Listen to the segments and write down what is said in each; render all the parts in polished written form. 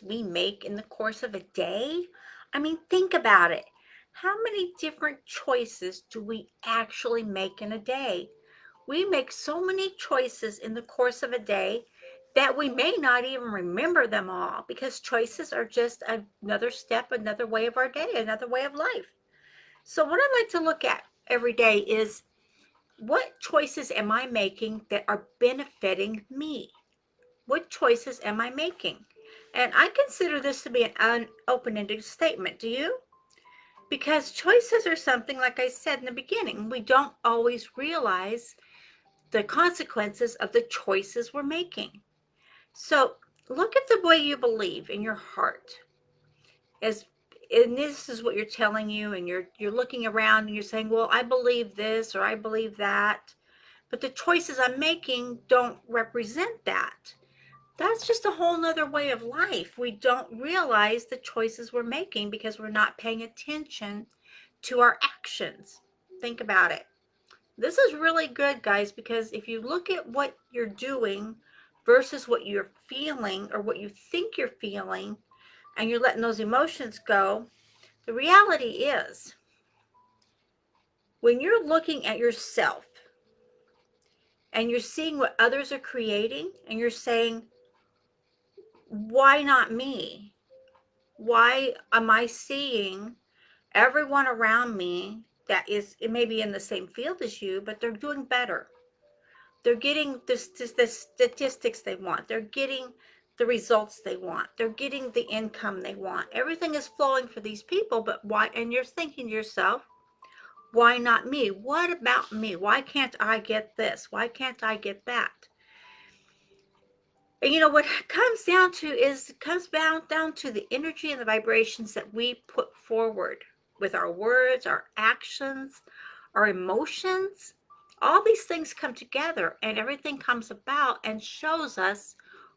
We make in the course of a day? I mean, think about it. How many different choices do we actually make in a day? We make so many choices in the course of a day that we may not even remember them all because choices are just another step, another way of our day, another way of life. So, what I like to look at every day is what choices am I making that are benefiting me? What choices am I making? And I consider this to be an open-ended statement. Do you? Because choices are something, like I said in the beginning, we don't always realize the consequences of the choices we're making. So look at the way you believe in your heart. As and this is what you're telling you, and you're looking around and you're saying, well, I believe this or I believe that, but the choices I'm making don't represent that. That's just a whole nother way of life. We don't realize the choices we're making because we're not paying attention to our actions. Think about it. This is really good, guys, because if you look at what you're doing versus what you're feeling or what you think you're feeling, and you're letting those emotions go, the reality is when you're looking at yourself and you're seeing what others are creating and you're saying, why not me? Why am I seeing everyone around me that is maybe in the same field as you, but they're doing better? They're getting the statistics they want. They're getting the results they want. They're getting the income they want. Everything is flowing for these people, but why? And you're thinking to yourself, why not me? What about me? Why can't I get this? Why can't I get that? And you know what it comes down to the energy and the vibrations that we put forward with our words, our actions, our emotions. All these things come together and everything comes about and shows us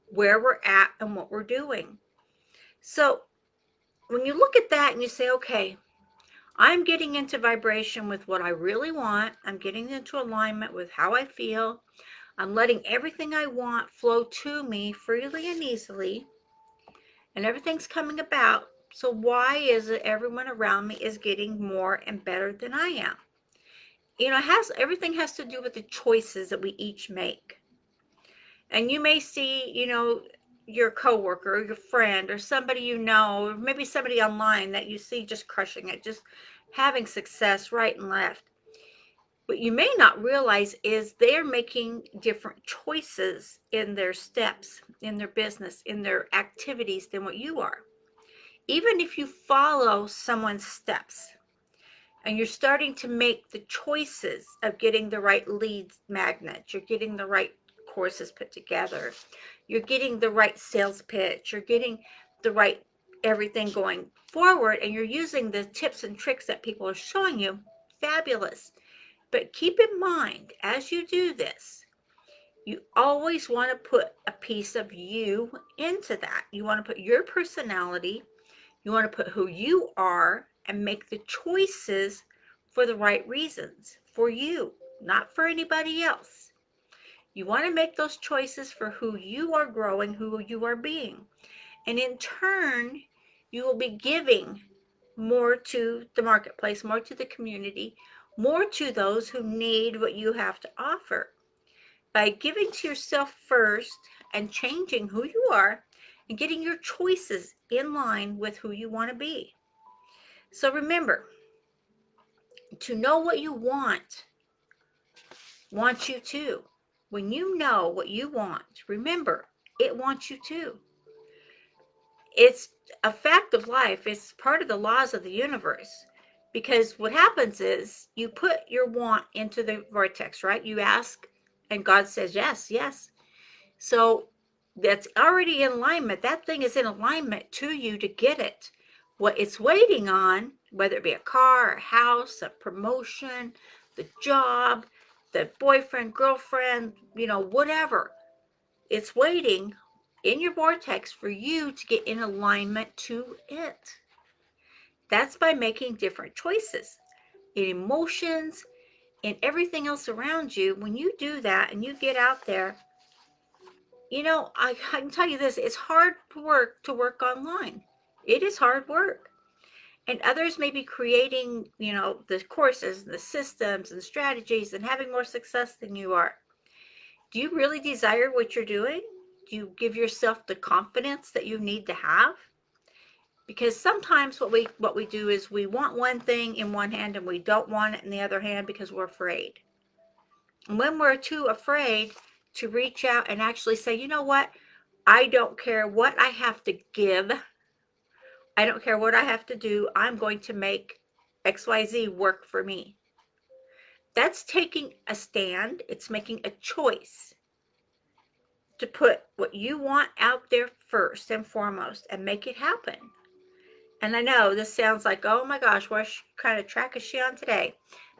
where we're at and what we're doing. So when you look at that and you say, okay, I'm getting into vibration with what I really want, I'm getting into alignment with how I feel, I'm letting everything I want flow to me freely and easily, and everything's coming about. So why is it everyone around me is getting more and better than I am? You know, everything has to do with the choices that we each make. And you may see, your coworker or your friend or somebody you know, or maybe somebody online that you see just crushing it, just having success right and left. What you may not realize is they're making different choices in their steps, in their business, in their activities than what you are. Even if you follow someone's steps and you're starting to make the choices of getting the right leads magnets, you're getting the right courses put together, you're getting the right sales pitch, you're getting the right everything going forward, and you're using the tips and tricks that people are showing you, fabulous. But keep in mind, as you do this, you always want to put a piece of you into that. You want to put your personality, you want to put who you are, and make the choices for the right reasons for you, not for anybody else. You want to make those choices for who you are growing, who you are being. And in turn, you will be giving more to the marketplace, more to the community, more to those who need what you have to offer. By giving to yourself first and changing who you are and getting your choices in line with who you want to be. So remember, to know what you wants you too. When you know what you want, remember, it wants you too. It's a fact of life. It's part of the laws of the universe. Because what happens is you put your want into the vortex, right? You ask, and God says yes, yes. So that's already in alignment. That thing is in alignment to you to get it. What it's waiting on, whether it be a car, a house, a promotion, the job, the boyfriend, girlfriend, whatever, it's waiting in your vortex for you to get in alignment to it. That's by making different choices in emotions and everything else around you. When you do that and you get out there You know, I can tell you this, it's hard work to work online. It is hard work. And others may be creating, you know, the courses and the systems and strategies and having more success than you are. Do you really desire what you're doing? Do you give yourself the confidence that you need to have? Because sometimes what we do is we want one thing in one hand and we don't want it in the other hand because we're afraid. And when we're too afraid to reach out and actually say, you know what, I don't care what I have to give, I don't care what I have to do, I'm going to make XYZ work for me. That's taking a stand. It's making a choice to put what you want out there first and foremost and make it happen. And I know this sounds like, oh my gosh, what kind of track is she on today?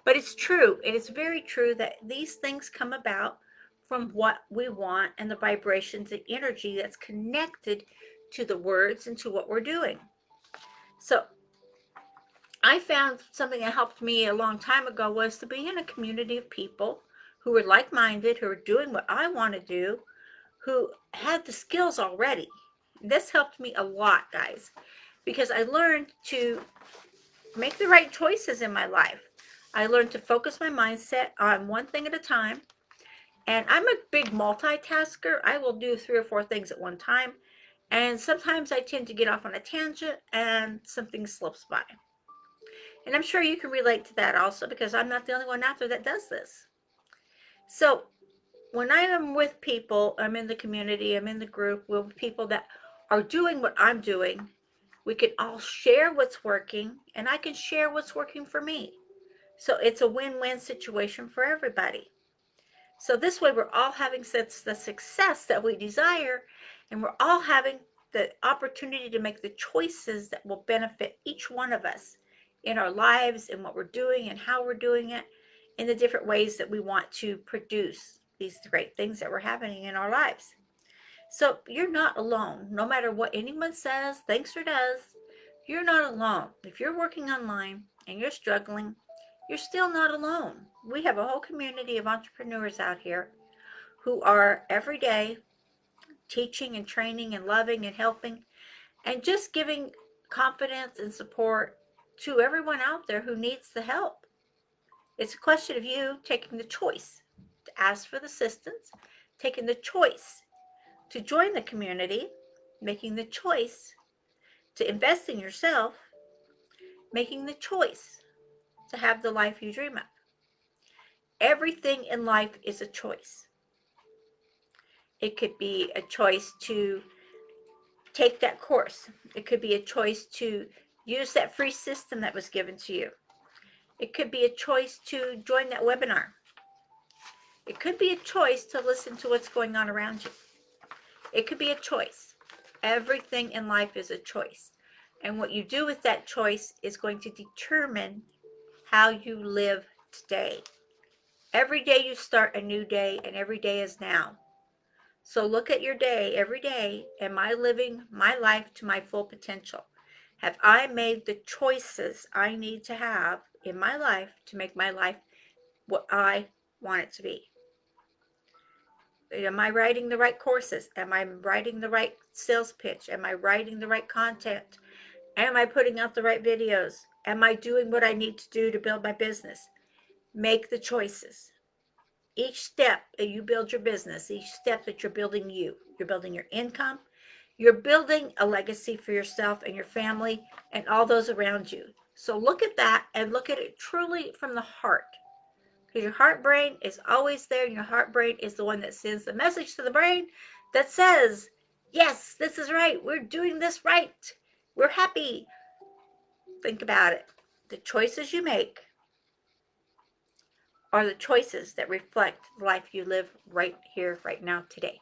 But it's true. It is very true that these things come about from what we want and the vibrations and energy that's connected to the words and to what we're doing. So I found something that helped me a long time ago was to be in a community of people who were like-minded, who were doing what I want to do, who had the skills already. This helped me a lot, guys, because I learned to make the right choices in my life. I learned to focus my mindset on one thing at a time. And I'm a big multitasker. I will do 3 or 4 things at one time. And sometimes I tend to get off on a tangent and something slips by. And I'm sure you can relate to that also because I'm not the only one out there that does this. So when I am with people, I'm in the community, I'm in the group with people that are doing what I'm doing, we can all share what's working and I can share what's working for me. So it's a win-win situation for everybody. So this way we're all having the success that we desire, and we're all having the opportunity to make the choices that will benefit each one of us in our lives and what we're doing and how we're doing it in the different ways that we want to produce these great things that were happening in our lives. So you're not alone. No matter what anyone says, thinks, or does, you're not alone. If you're working online and you're struggling, you're still not alone. We have a whole community of entrepreneurs out here who are every day teaching and training and loving and helping and just giving confidence and support to everyone out there who needs the help. It's a question of you taking the choice to ask for the assistance, taking the choice to join the community, making the choice to invest in yourself, making the choice to have the life you dream of. Everything in life is a choice. It could be a choice to take that course. It could be a choice to use that free system that was given to you. It could be a choice to join that webinar. It could be a choice to listen to what's going on around you. It could be a choice. Everything in life is a choice. And what you do with that choice is going to determine how you live today. Every day you start a new day, and every day is now. So look at your day every day. Am I living my life to my full potential? Have I made the choices I need to have in my life to make my life what I want it to be? Am I writing the right courses? Am I writing the right sales pitch? Am I writing the right content? Am I putting out the right videos? Am I doing what I need to do to build my business? Make the choices. Each step that you build your business, each step that you're building you're building your income, you're building a legacy for yourself and your family and all those around you. So look at that and look at it truly from the heart. Because your heart brain is always there, and your heart brain is the one that sends the message to the brain that says, yes, this is right. We're doing this right. We're happy. Think about it. The choices you make are the choices that reflect the life you live right here, right now, today.